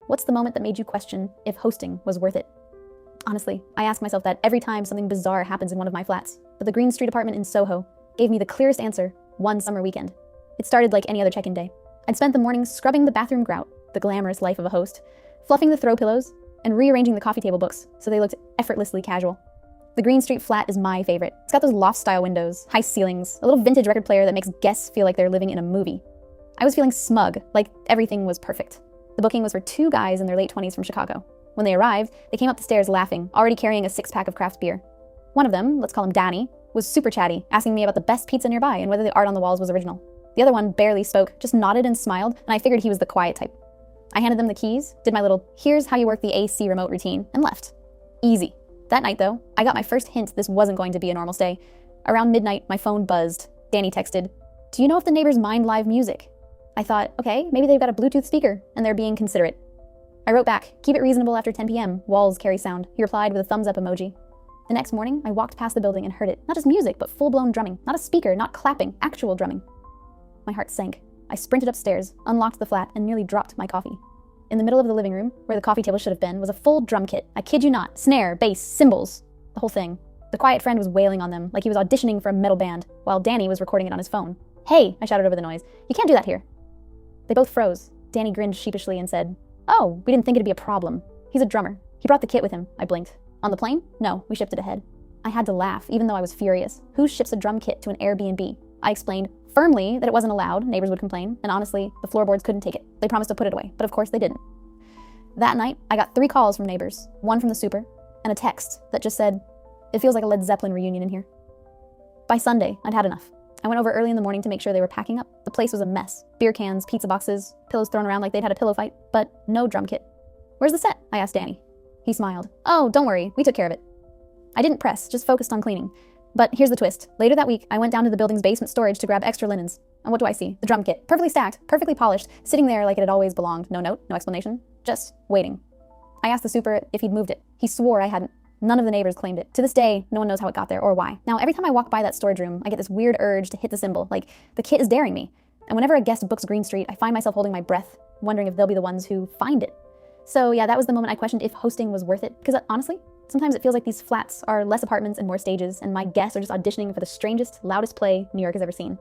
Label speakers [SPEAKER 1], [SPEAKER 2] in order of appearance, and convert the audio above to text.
[SPEAKER 1] What's the moment that made you question if hosting was worth it? Honestly, I ask myself that every time something bizarre happens in one of my flats, but the Green Street apartment in Soho gave me the clearest answer one summer weekend. It started like any other check-in day. I'd spent the morning scrubbing the bathroom grout, the glamorous life of a host, fluffing the throw pillows, and rearranging the coffee table books so they looked effortlessly casual. The Green Street flat is my favorite. It's got those loft-style windows, high ceilings, a little vintage record player that makes guests feel like they're living in a movie. I was feeling smug, like everything was perfect. The booking was for two guys in their late 20s from Chicago. When they arrived, they came up the stairs laughing, already carrying a six-pack of craft beer. One of them, let's call him Danny, was super chatty, asking me about the best pizza nearby and whether the art on the walls was original. The other one barely spoke, just nodded and smiled, and I figured he was the quiet type. I handed them the keys, did my little here's how you work the AC remote routine, and left. Easy. That night though, I got my first hint this wasn't going to be a normal stay. Around midnight, my phone buzzed. Danny texted, "Do you know if the neighbors mind live music?" I thought, okay, maybe they've got a Bluetooth speaker and they're being considerate. I wrote back, keep it reasonable after 10 p.m. Walls carry sound. He replied with a thumbs up emoji. The next morning, I walked past the building and heard it. Not just music, but full-blown drumming. Not a speaker, not clapping, actual drumming. My heart sank. I sprinted upstairs, unlocked the flat, and nearly dropped my coffee. In the middle of the living room, where the coffee table should have been, was a full drum kit. I kid you not. Snare, bass, cymbals. The whole thing. The quiet friend was wailing on them, like he was auditioning for a metal band, while Danny was recording it on his phone. "Hey," I shouted over the noise. "You can't do that here." They both froze. Danny grinned sheepishly and said, "Oh, we didn't think it'd be a problem. He's a drummer. He brought the kit with him." I blinked. "On the plane?" "No, we shipped it ahead." I had to laugh, even though I was furious. Who ships a drum kit to an Airbnb? I explained firmly that it wasn't allowed, neighbors would complain, and honestly, the floorboards couldn't take it. They promised to put it away, but of course they didn't. That night, I got 3 calls from neighbors, one from the super, and a text that just said, "It feels like a Led Zeppelin reunion in here." By Sunday, I'd had enough. I went over early in the morning to make sure they were packing up. The place was a mess. Beer cans, pizza boxes, pillows thrown around like they'd had a pillow fight, but no drum kit. "Where's the set?" I asked Danny. He smiled. "Oh, don't worry, we took care of it." I didn't press, just focused on cleaning. But here's the twist. Later that week, I went down to the building's basement storage to grab extra linens. And what do I see? The drum kit, perfectly stacked, perfectly polished, sitting there like it had always belonged. No note, no explanation, just waiting. I asked the super if he'd moved it. He swore I hadn't. None of the neighbors claimed it. To this day, no one knows how it got there or why. Now, every time I walk by that storage room, I get this weird urge to hit the cymbal, like the kit is daring me. And whenever a guest books Green Street, I find myself holding my breath, wondering if they'll be the ones who find it. So yeah, that was the moment I questioned if hosting was worth it. Because honestly, sometimes it feels like these flats are less apartments and more stages, and my guests are just auditioning for the strangest, loudest play New York has ever seen.